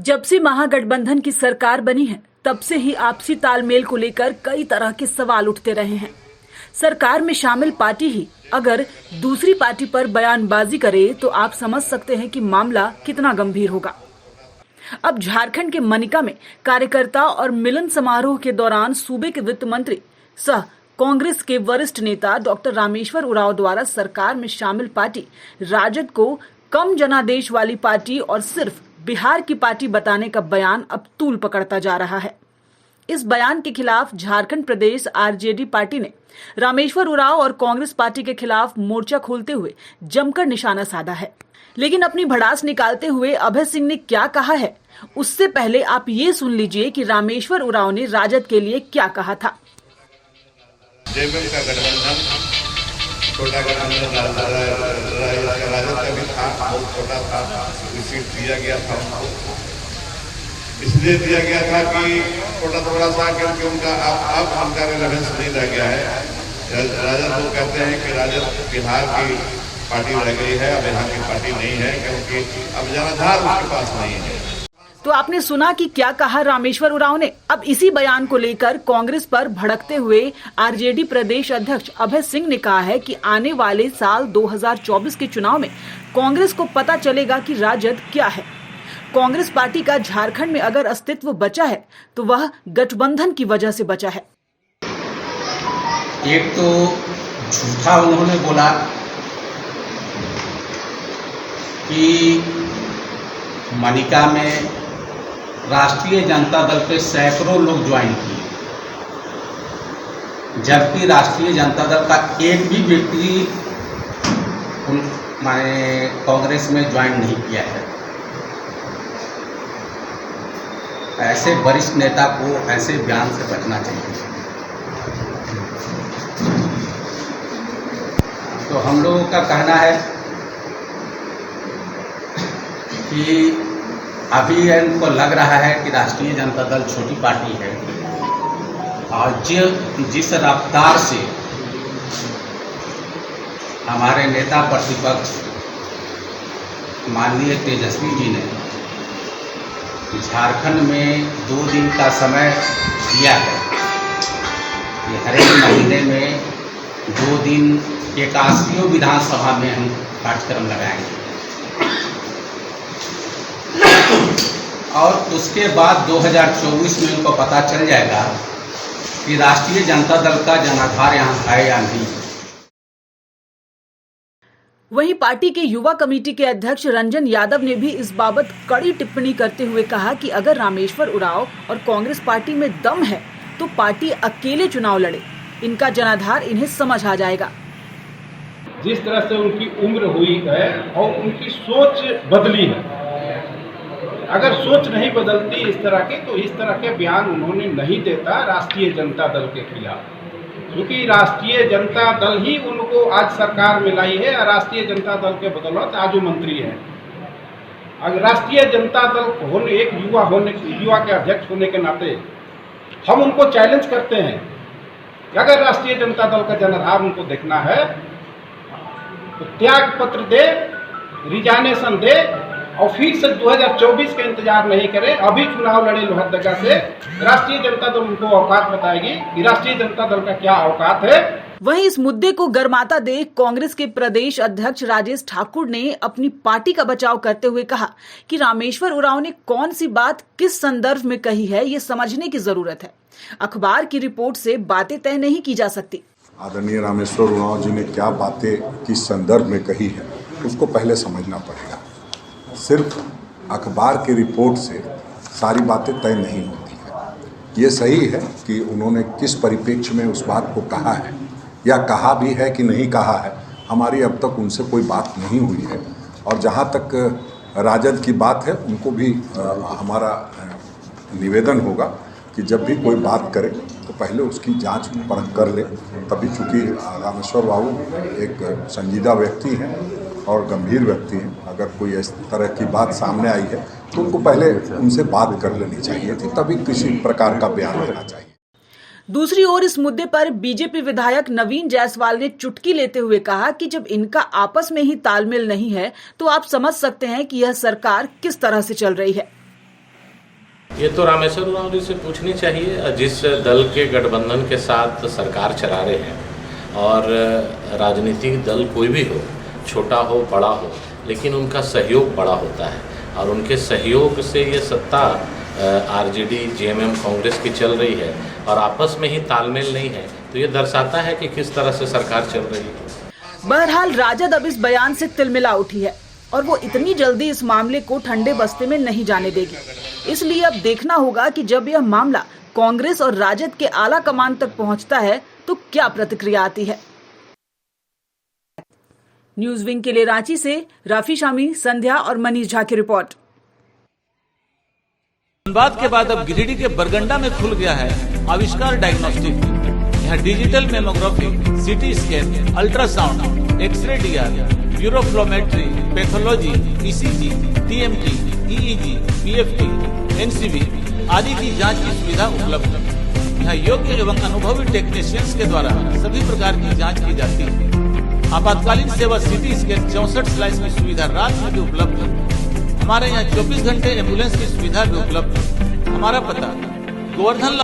जब से महागठबंधन की सरकार बनी है, तब से ही आपसी तालमेल को लेकर कई तरह के सवाल उठते रहे हैं। सरकार में शामिल पार्टी ही अगर दूसरी पार्टी पर बयानबाजी करे तो आप समझ सकते हैं कि मामला कितना गंभीर होगा। अब झारखंड के मनिका में कार्यकर्ता और मिलन समारोह के दौरान सूबे के वित्त मंत्री सह कांग्रेस के वरिष्ठ नेता डॉक्टर रामेश्वर उरांव द्वारा सरकार में शामिल पार्टी राजद को कम जनादेश वाली पार्टी और सिर्फ बिहार की पार्टी बताने का बयान अब तूल पकड़ता जा रहा है। इस बयान के खिलाफ झारखंड प्रदेश आरजेडी पार्टी ने रामेश्वर उरांव और कांग्रेस पार्टी के खिलाफ मोर्चा खोलते हुए जमकर निशाना साधा है। लेकिन अपनी भड़ास निकालते हुए अभय सिंह ने क्या कहा है, उससे पहले आप ये सुन लीजिए कि रामेश्वर उरांव ने राजद के लिए क्या कहा था। जेएमएम का गठबंधन छोटा गठबंधन राजद का भी था, बहुत छोटा था, सीट दिया गया था उनको, इसलिए दिया गया था कि थोड़ा सा क्योंकि उनका अब उनका रिलेवेंस नहीं रह गया है। राजद लोग कहते हैं कि राजद बिहार की पार्टी रह गई है, अब बिहार की पार्टी नहीं है क्योंकि अब जनाधार उसके पास नहीं है। तो आपने सुना कि क्या कहा रामेश्वर उरांव ने। अब इसी बयान को लेकर कांग्रेस पर भड़कते हुए आरजेडी प्रदेश अध्यक्ष अभय सिंह ने कहा है कि आने वाले साल 2024 के चुनाव में कांग्रेस को पता चलेगा कि राजद क्या है। कांग्रेस पार्टी का झारखंड में अगर अस्तित्व बचा है तो वह गठबंधन की वजह से बचा है। एक तो झूठा उन्होंने बोला कि मनिका में राष्ट्रीय जनता दल के सैकड़ों लोग ज्वाइन किए, जबकि राष्ट्रीय जनता दल का एक भी व्यक्ति माने कांग्रेस में ज्वाइन नहीं किया है। ऐसे वरिष्ठ नेता को ऐसे बयान से बचना चाहिए। तो हम लोगों का कहना है कि अभी इनको लग रहा है कि राष्ट्रीय जनता दल छोटी पार्टी है और जिस रफ्तार से हमारे नेता प्रतिपक्ष माननीय तेजस्वी जी ने झारखंड में 2 दिन का समय दिया है कि हर एक महीने में 2 दिन 81 विधानसभा में हम कार्यक्रम लगाएंगे और उसके बाद 2024 में उनको पता चल जाएगा कि राष्ट्रीय जनता दल का जनाधार यहाँ है या नहीं। वहीं पार्टी के युवा कमेटी के अध्यक्ष रंजन यादव ने भी इस बाबत कड़ी टिप्पणी करते हुए कहा कि अगर रामेश्वर उरांव और कांग्रेस पार्टी में दम है तो पार्टी अकेले चुनाव लड़े, इनका जनाधार इन्हें समझ आ जाएगा। जिस तरह से उनकी उम्र हुई है और उनकी सोच बदली है, अगर सोच नहीं बदलती इस तरह के तो इस तरह के बयान उन्होंने नहीं देता राष्ट्रीय जनता दल के खिलाफ, क्योंकि राष्ट्रीय जनता दल ही उनको आज सरकार में लाई है और राष्ट्रीय जनता दल के बदौलत आज वो मंत्री है। अगर राष्ट्रीय जनता दल होने एक युवा के अध्यक्ष होने के नाते हम उनको चैलेंज करते हैं कि अगर राष्ट्रीय जनता दल का जनाधार उनको देखना है तो त्याग पत्र दे, रिजाइनेशन दे और फिर से 2024 का इंतजार नहीं करें, अभी चुनाव लड़े लोहरदगा से। राष्ट्रीय जनता दल उनको औकात बताएगी कि राष्ट्रीय जनता दल का क्या औकात है। वहीं इस मुद्दे को गर्माता देख कांग्रेस के प्रदेश अध्यक्ष राजेश ठाकुर ने अपनी पार्टी का बचाव करते हुए कहा कि रामेश्वर उरांव ने कौन सी बात किस संदर्भ में कही है, ये समझने की जरूरत है। अखबार की रिपोर्ट से बातें तय नहीं की जा सकती। आदरणीय रामेश्वर उरांव जी ने क्या बातें किस संदर्भ में कही है उसको पहले समझना पड़ेगा। सिर्फ अखबार की रिपोर्ट से सारी बातें तय नहीं होती है। ये सही है कि उन्होंने किस परिप्रेक्ष्य में उस बात को कहा है या कहा भी है कि नहीं कहा है, हमारी अब तक उनसे कोई बात नहीं हुई है। और जहाँ तक राजद की बात है, उनको भी हमारा निवेदन होगा कि जब भी कोई बात करे तो पहले उसकी जांच परख कर ले। तभी चूँकि रामेश्वर बाबू एक संजीदा व्यक्ति हैं और गंभीर व्यक्ति हैं, अगर कोई इस तरह की बात सामने आई है तो उनको पहले उनसे बात कर लेनी चाहिए थी, तभी किसी प्रकार का बयान देना चाहिए। दूसरी ओर इस मुद्दे पर बीजेपी विधायक नवीन जायसवाल ने चुटकी लेते हुए कहा कि जब इनका आपस में ही तालमेल नहीं है तो आप समझ सकते हैं कि यह सरकार किस तरह से चल रही है। ये तो रामेश्वर उरांव जी से पूछनी चाहिए। जिस दल के गठबंधन के साथ सरकार चला रहे हैं, और राजनीतिक दल कोई भी हो, छोटा हो बड़ा हो, लेकिन उनका सहयोग बड़ा होता है, और उनके सहयोग से ये सत्ता आरजेडी जेएमएम कांग्रेस की चल रही है और आपस में ही तालमेल नहीं है, तो ये दर्शाता है कि किस तरह से सरकार चल रही है। बहरहाल राजद अब इस बयान से तिलमिला उठी है और वो इतनी जल्दी इस मामले को ठंडे बस्ते में नहीं जाने देगी। इसलिए अब देखना होगा कि जब यह मामला कांग्रेस और राजद के आला कमान तक पहुंचता है तो क्या प्रतिक्रिया आती है। न्यूज विंग के लिए रांची से राफी शामी, संध्या और मनीष झा की रिपोर्ट। धनबाद के बाद अब गिरिडीह के बरगंडा में खुल गया है आविष्कार डायग्नोस्टिक। यहाँ digital mammography, CT scan, ultrasound, X-ray DR, uroflowmetry, pathology, ECG, TMT, EEG, PFT, NCB आदि की जांच की सुविधा उपलब्ध है। यहाँ योग्य एवं अनुभवी टेक्नीशियंस के द्वारा सभी प्रकार की जांच की जाती है। आपातकालीन सेवा सीटी स्कैन 64 स्लाइस की सुविधा रात में भी उपलब्ध है। हमारे यहाँ 24 घंटे एम्बुलेंस की सुविधा भी उपलब्ध है। हमारा पता गोवर्धन